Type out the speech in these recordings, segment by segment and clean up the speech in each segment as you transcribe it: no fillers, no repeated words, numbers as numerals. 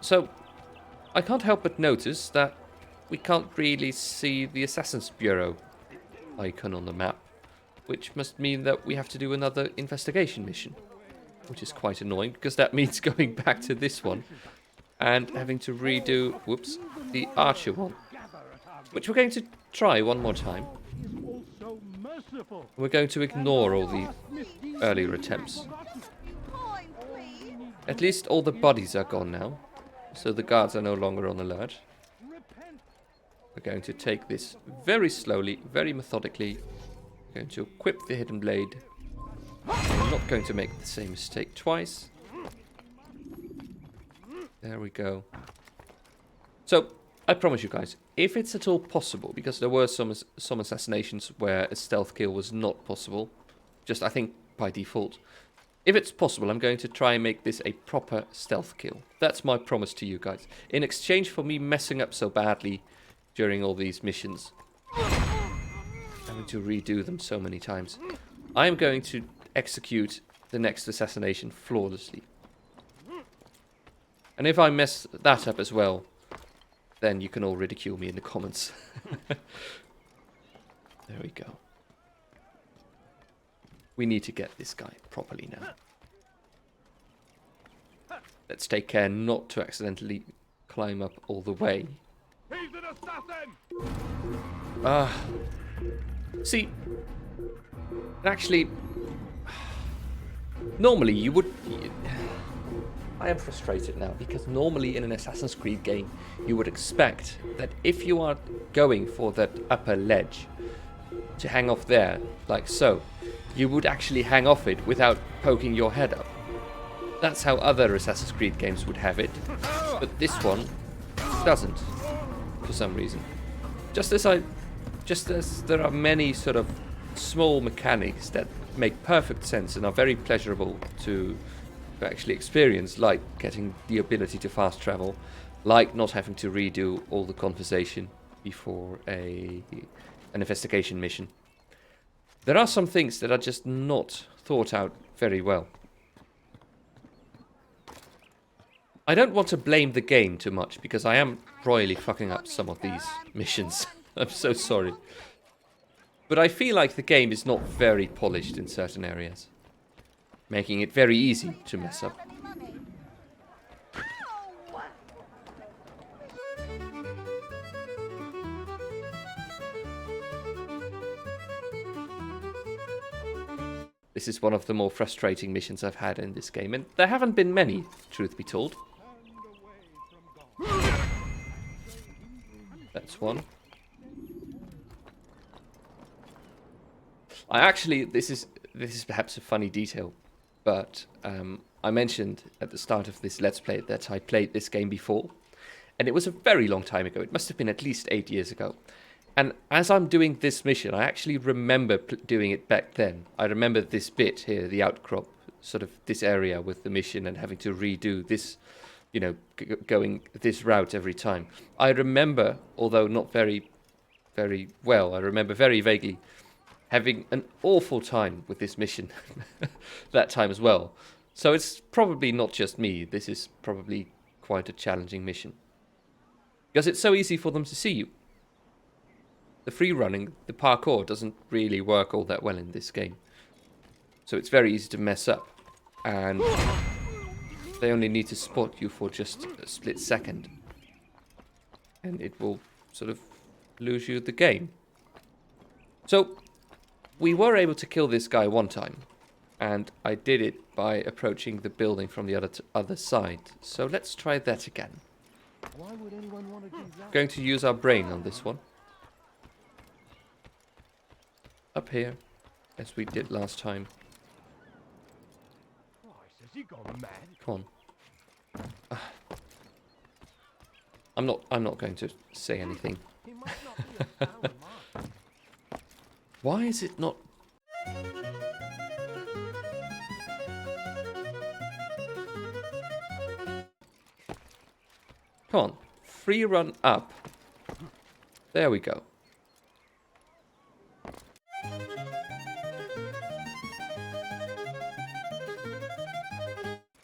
So, I can't help but notice that we can't really see the Assassin's Bureau icon on the map, which must mean that we have to do another investigation mission, which is quite annoying because that means going back to this one and having to redo, whoops, the Archer one, which we're going to try one more time. We're going to ignore all the earlier attempts. At least all the bodies are gone now, so the guards are no longer on alert. We're going to take this very slowly, very methodically. We're going to equip the hidden blade. We're not going to make the same mistake twice. There we go. So, I promise you guys, if it's at all possible, because there were some assassinations where a stealth kill was not possible, just I think by default. If it's possible, I'm going to try and make this a proper stealth kill. That's my promise to you guys. In exchange for me messing up so badly during all these missions, having to redo them so many times, I am going to execute the next assassination flawlessly. And if I mess that up as well, then you can all ridicule me in the comments. There we go. We need to get this guy properly now. Let's take care not to accidentally climb up all the way. He's an assassin! See, actually, normally you would... I am frustrated now, because normally in an Assassin's Creed game, you would expect that if you are going for that upper ledge, to hang off there, like so, you would actually hang off it without poking your head up. That's how other Assassin's Creed games would have it, but this one doesn't, for some reason. Just as there are many sort of small mechanics that make perfect sense and are very pleasurable to actually experience, like getting the ability to fast travel, like not having to redo all the conversation before an investigation mission. There are some things that are just not thought out very well. I don't want to blame the game too much, because I am royally fucking up some of these missions. I'm so sorry. But I feel like the game is not very polished in certain areas, making it very easy to mess up. This is one of the more frustrating missions I've had in this game, and there haven't been many, truth be told. That's one. This is perhaps a funny detail, but I mentioned at the start of this Let's Play that I played this game before, and it was a very long time ago. It must have been at least 8 years ago. And as I'm doing this mission, I actually remember doing it back then. I remember this bit here, the outcrop, sort of this area with the mission and having to redo this, you know, going this route every time. I remember, although not very, very well, I remember very vaguely having an awful time with this mission that time as well. So it's probably not just me. This is probably quite a challenging mission, because it's so easy for them to see you. The free running, the parkour doesn't really work all that well in this game. So it's very easy to mess up. And they only need to spot you for just a split second, and it will sort of lose you the game. So we were able to kill this guy one time, and I did it by approaching the building from the other side. So let's try that again. Why would anyone want to do that? Going to use our brain on this one. Up here, as we did last time. Christ, has he gone mad? Come on. I'm not going to say anything. He must not be a foul man. Why is it not? Come on. Free run up. There we go.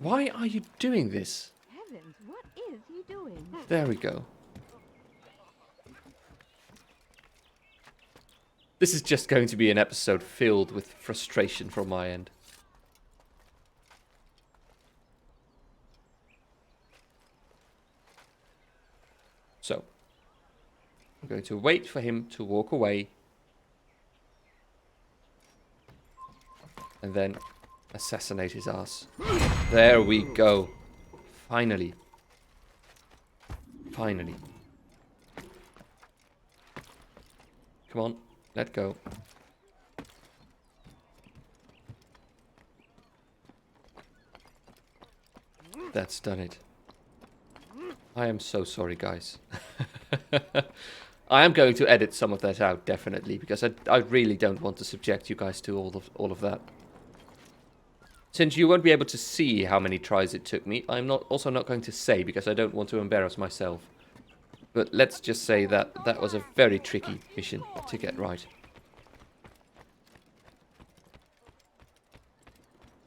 Why are you doing this? Heavens, what is he doing? There we go. This is just going to be an episode filled with frustration from my end. So, I'm going to wait for him to walk away. And then assassinate his ass. There we go. Finally. Finally. Come on, let go. That's done it. I am so sorry, guys. I am going to edit some of that out, definitely, because I really don't want to subject you guys to all of that. Since you won't be able to see how many tries it took me, I'm also not going to say, because I don't want to embarrass myself. But let's just say that that was a very tricky mission to get right.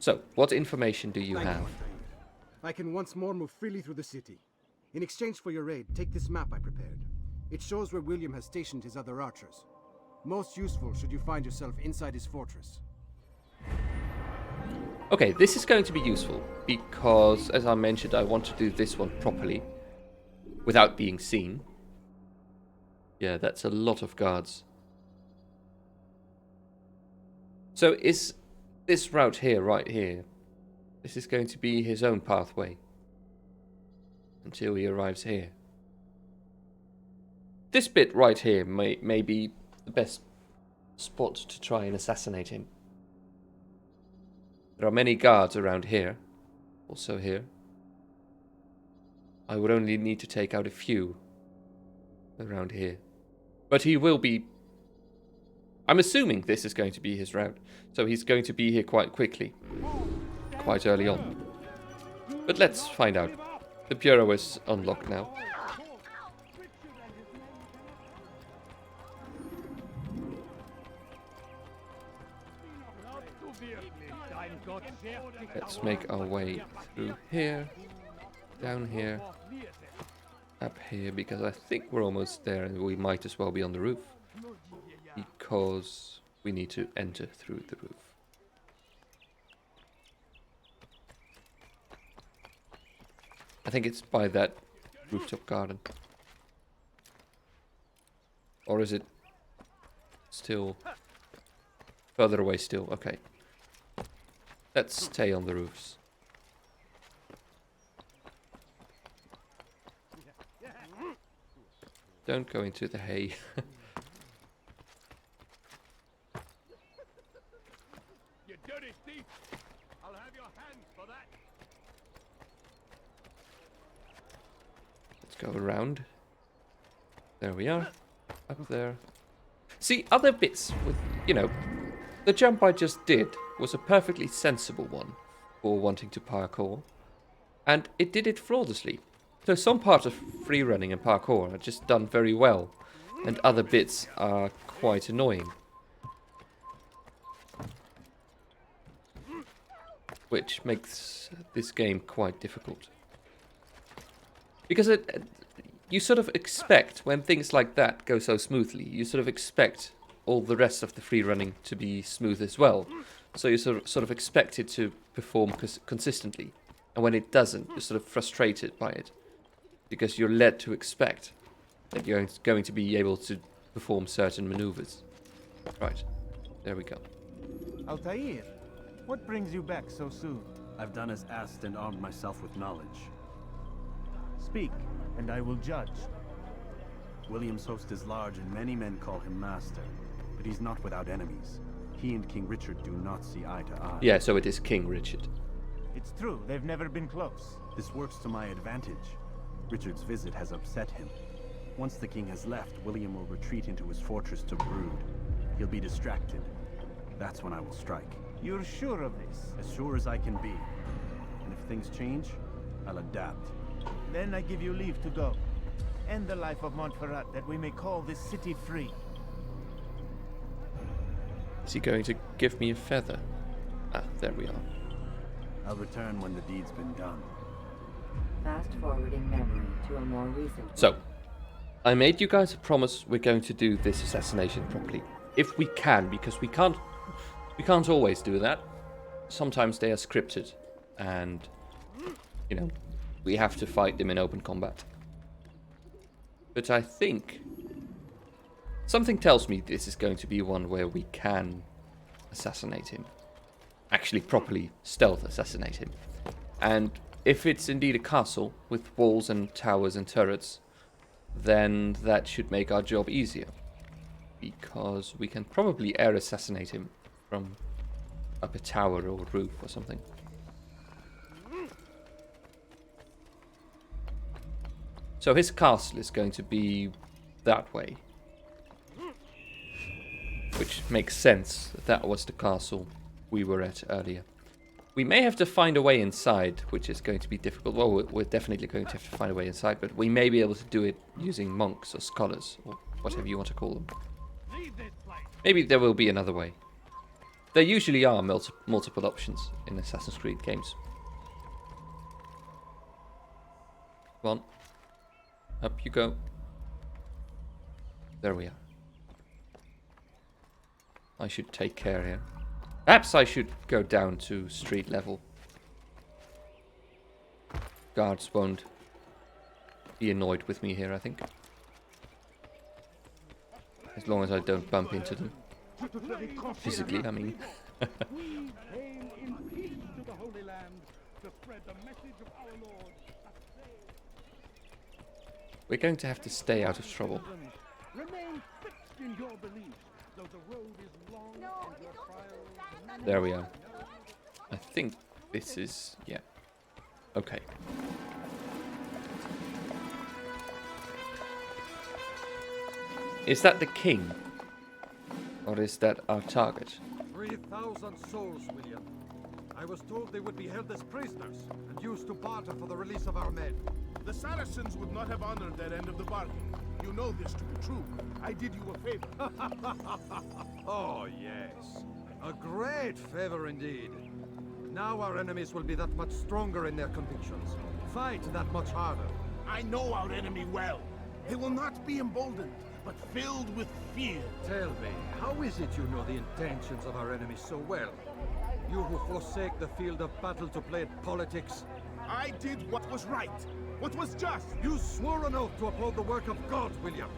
So, what information do you have? I can once more move freely through the city. In exchange for your aid, take this map I prepared. It shows where William has stationed his other archers. Most useful should you find yourself inside his fortress. Okay, this is going to be useful, because, as I mentioned, I want to do this one properly, without being seen. Yeah, that's a lot of guards. So is this route here, right here, this is going to be his own pathway, until he arrives here. This bit right here may be the best spot to try and assassinate him. There are many guards around here, also here. I would only need to take out a few around here. But he will be... I'm assuming this is going to be his route, so he's going to be here quite quickly, quite early on. But let's find out. The bureau is unlocked now. Let's make our way through here, down here, up here, because I think we're almost there and we might as well be on the roof, because we need to enter through the roof. I think it's by that rooftop garden. Or is it still further away still? Okay. Let's stay on the roofs. Don't go into the hay. You dirty thief! I'll have your hands for that. Let's go around. There we are. Up there. See, other bits with, you know, the jump I just did was a perfectly sensible one for wanting to parkour. And it did it flawlessly. So some parts of free running and parkour are just done very well. And other bits are quite annoying. Which makes this game quite difficult. Because you sort of expect, when things like that go so smoothly, you sort of expect all the rest of the free running to be smooth as well. So you sort of expect it to perform consistently. And when it doesn't, you're sort of frustrated by it. Because you're led to expect that you're going to be able to perform certain maneuvers. Right, there we go. Altair, what brings you back so soon? I've done as asked and armed myself with knowledge. Speak, and I will judge. William's host is large and many men call him master, but he's not without enemies. He and King Richard do not see eye to eye. Yeah, so it is King Richard. It's true, they've never been close. This works to my advantage. Richard's visit has upset him. Once the king has left, William will retreat into his fortress to brood. He'll be distracted. That's when I will strike. You're sure of this? As sure as I can be. And if things change, I'll adapt. Then I give you leave to go. End the life of Montferrat, that we may call this city free. Is he going to give me a feather? Ah, there we are. I'll return when the deed's been done. Fast forwarding memory to a more recent. So, I made you guys a promise we're going to do this assassination properly. If we can, because we can't always do that. Sometimes they are scripted, and, you know, we have to fight them in open combat. But I think something tells me this is going to be one where we can assassinate him. Actually, properly stealth assassinate him. And if it's indeed a castle with walls and towers and turrets, then that should make our job easier. Because we can probably air assassinate him from up a tower or roof or something. So his castle is going to be that way. Which makes sense. That was the castle we were at earlier. We may have to find a way inside, which is going to be difficult. Well, we're definitely going to have to find a way inside, but we may be able to do it using monks or scholars, or whatever you want to call them. Maybe there will be another way. There usually are multiple options in Assassin's Creed games. Come on. Up you go. There we are. I should take care here. Perhaps I should go down to street level. Guards won't be annoyed with me here, I think. As long as I don't bump into them. Physically, I mean. We came in peace to the Holy Land to spread the message of our Lord. We're going to have to stay out of trouble. Remain fixed in your beliefs, though the road is long and your trials. There we are. I think this is... yeah. Okay. Is that the king? Or is that our target? 3,000 souls, William. I was told they would be held as prisoners and used to barter for the release of our men. The Saracens would not have honored their end of the bargain. You know this to be true. I did you a favor. Oh, yes. A great favor indeed. Now our enemies will be that much stronger in their convictions. Fight that much harder. I know our enemy well. They will not be emboldened, but filled with fear. Tell me, how is it you know the intentions of our enemies so well? You who forsake the field of battle to play at politics. I did what was right, what was just. You swore an oath to uphold the work of God, William.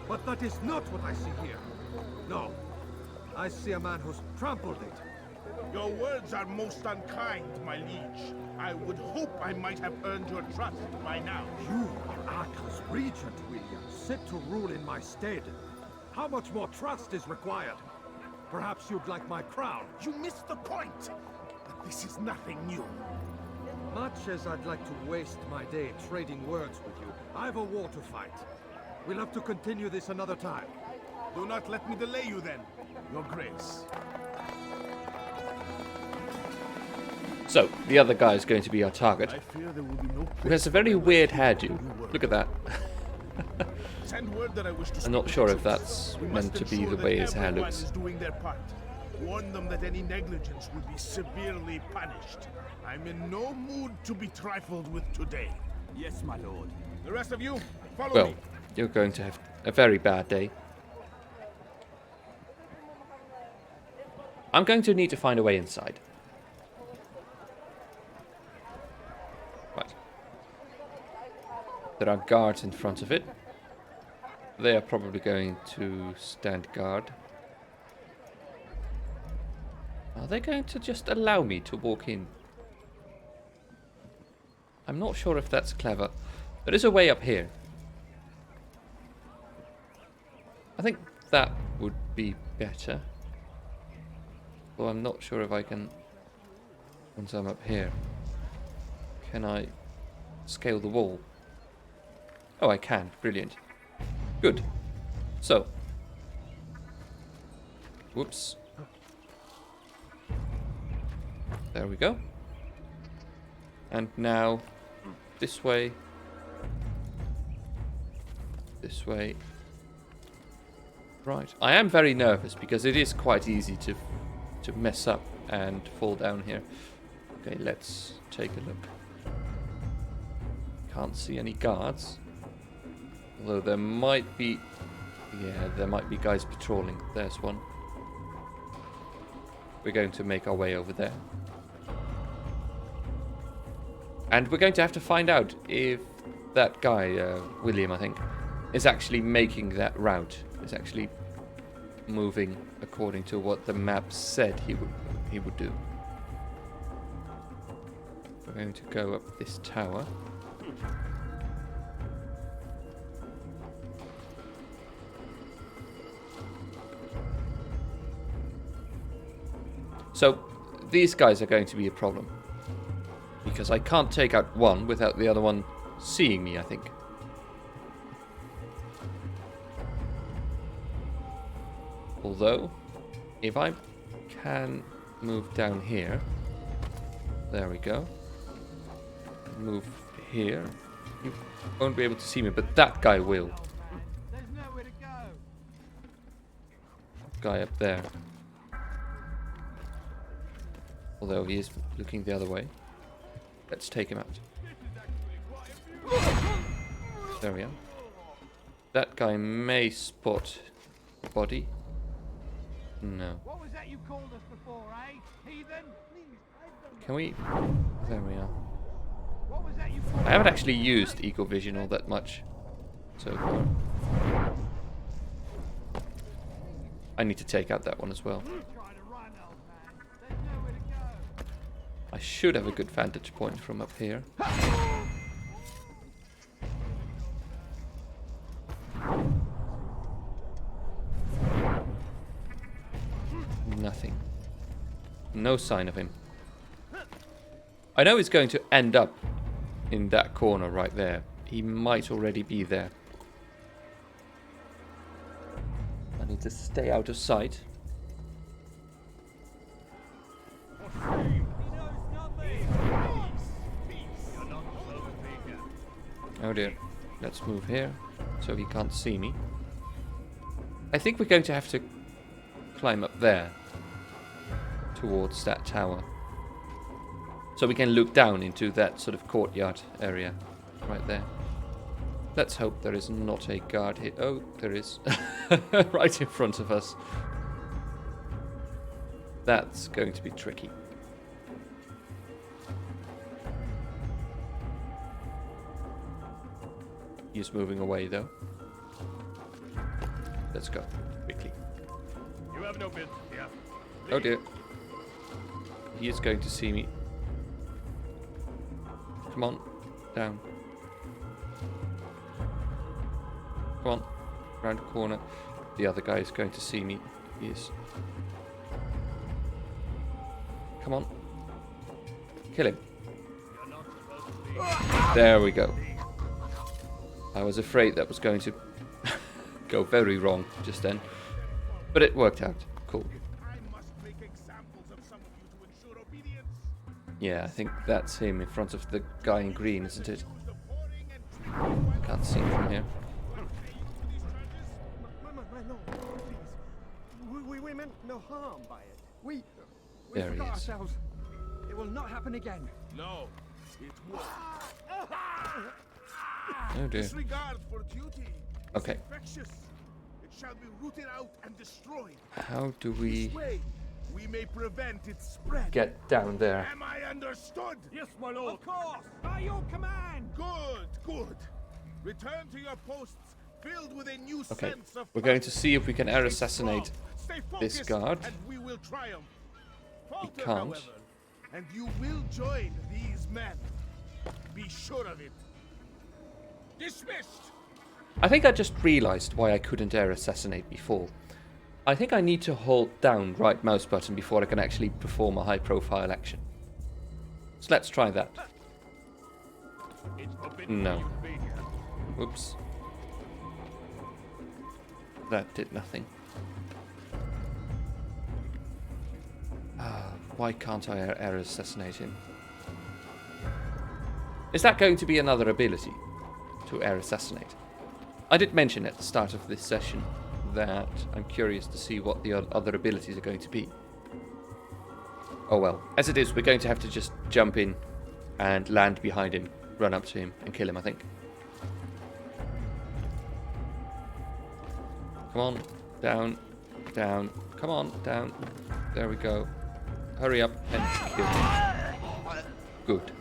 But that is not what I see here. No. I see a man who's trampled it. Your words are most unkind, my liege. I would hope I might have earned your trust by now. You are Arca's regent, William, set to rule in my stead. How much more trust is required? Perhaps you'd like my crown. You missed the point. But this is nothing new. Much as I'd like to waste my day trading words with you, I've a war to fight. We'll have to continue this another time. Do not let me delay you then, Your Grace. So, the other guy is going to be our target. I fear there will be no Who has a very weird hairdo. Look at that. Send word that I wish to I'm not speak sure with if the that's troops. We meant must to be ensure the way that his hair everyone looks. is doing their part. Warn them that any negligence will be severely punished. I'm in no mood to be trifled with today. Yes, my lord. The rest of you, follow Well, me. you're going to have a very bad day. I'm going to need to find a way inside. Right. There are guards in front of it. They are probably going to stand guard. Are they going to just allow me to walk in? I'm not sure if that's clever. There is a way up here. I think that would be better. Well, I'm not sure if I can... Once I'm up here, can I scale the wall? Oh, I can. Brilliant. Good. So. Whoops. There we go. And now, this way. This way. Right. I am very nervous because it is quite easy to mess up and fall down here. Okay, let's take a look. Can't see any guards. Although there might be... Yeah, there might be guys patrolling. There's one. We're going to make our way over there. And we're going to have to find out if that guy, William, I think, is actually making that route. Is actually moving according to what the map said he would do. We're going to go up this tower. So, these guys are going to be a problem. Because I can't take out one without the other one seeing me, I think. Although, if I can move down here... There we go. Move here. You won't be able to see me, but that guy will. There's nowhere to go. Guy up there. Although he is looking the other way. Let's take him out. There we are. That guy may spot the body. No. What was that you called us before, eh? Heathen? Can we... There we are. What was that you called I haven't actually used Eagle Vision all that much so far. I need to take out that one as well. Try to run, old man. There's nowhere to go. I should have a good vantage point from up here. Nothing. No sign of him. I know he's going to end up in that corner right there. He might already be there. I need to stay out of sight. Oh dear. Let's move here so he can't see me. I think we're going to have to climb up there towards that tower. So we can look down into that sort of courtyard area right there. Let's hope there is not a guard here. Oh, there is. Right in front of us. That's going to be tricky. He's moving away though. Let's go quickly. You have no business here. Oh dear. He is going to see me. Come on. Down. Come on. Round the corner. The other guy is going to see me. He is. Come on. Kill him. There we go. I was afraid that was going to go very wrong just then. But it worked out. Cool. I must make examples of some of you to ensure obedience. Yeah, I think that's him in front of the guy in green, isn't it? Can't see him from here. My lord, please. We meant no harm by it. We There he forgot is. ourselves. It will not happen again. No, it won't. Oh dear. Disregard for duty. Okay. Infectious. It shall be rooted out and destroyed. How do we This way, we may prevent its spread. get down there? Am I understood? Yes, my lord. Of course. By your command. Good, good. Return to your posts, filled with a new Okay. sense of We're going to see if we can air Stay assassinate strong, stay this focused, guard. and we will triumph. Falter, can't. however, and you will join these men. Be sure of it. Dismissed. I think I just realized why I couldn't air assassinate before. I think I need to hold down right mouse button before I can actually perform a high profile action. So let's try that. It's forbidden No. for you to be here. Whoops. That did nothing. Why can't I air assassinate him? Is that going to be another ability? To air assassinate? I did mention at the start of this session that I'm curious to see what the other abilities are going to be. Oh well. As it is, we're going to have to just jump in and land behind him run up to him and kill him, I think. Come on, down, down, come on, down. There we go. Hurry up and kill him. Good.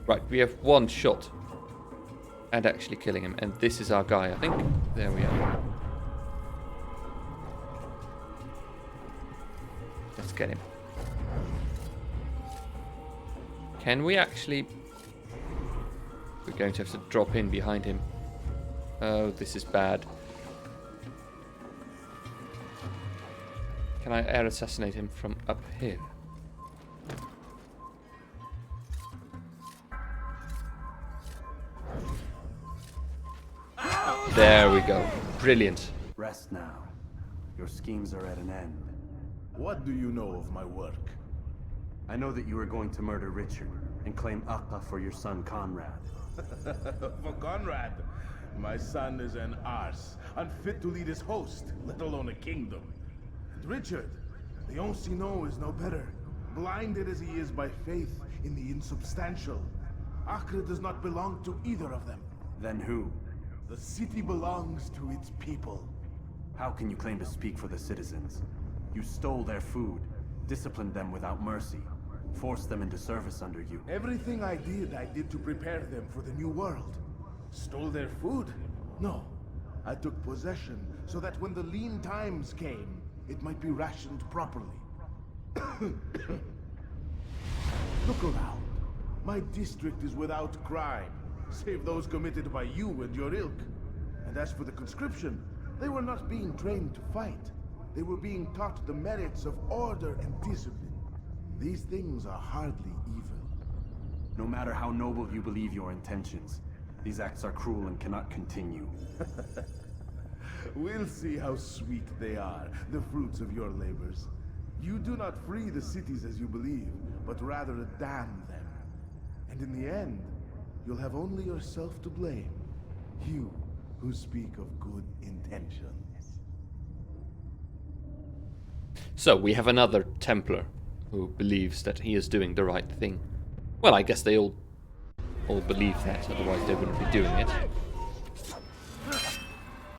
Right, we have one shot at actually killing him, and this is our guy, I think. There we are. Let's get him. Can we actually... We're going to have to drop in behind him. Oh, this is bad. Can I air assassinate him from up here? There we go. Brilliant. Rest now. Your schemes are at an end. What do you know of my work? I know that you are going to murder Richard and claim Akka for your son Conrad. For Conrad, my son is an arse, unfit to lead his host, let alone a kingdom. And Richard, the Oncino is no better, blinded as he is by faith in the insubstantial. Acre does not belong to either of them. Then who? The city belongs to its people. How can you claim to speak for the citizens? You stole their food, disciplined them without mercy, forced them into service under you. Everything I did to prepare them for the new world. Stole their food? No. I took possession so that when the lean times came, it might be rationed properly. Look around. My district is without crime, save those committed by you and your ilk. And as for the conscription, they were not being trained to fight. They were being taught the merits of order and discipline. These things are hardly evil. No matter how noble you believe your intentions, these acts are cruel and cannot continue. We'll see how sweet they are, the fruits of your labors. You do not free the cities as you believe, but rather damn them. And in the end, you'll have only yourself to blame. You who speak of good intentions. So we have another Templar who believes that he is doing the right thing. Well, I guess they all believe that, otherwise they wouldn't be doing it.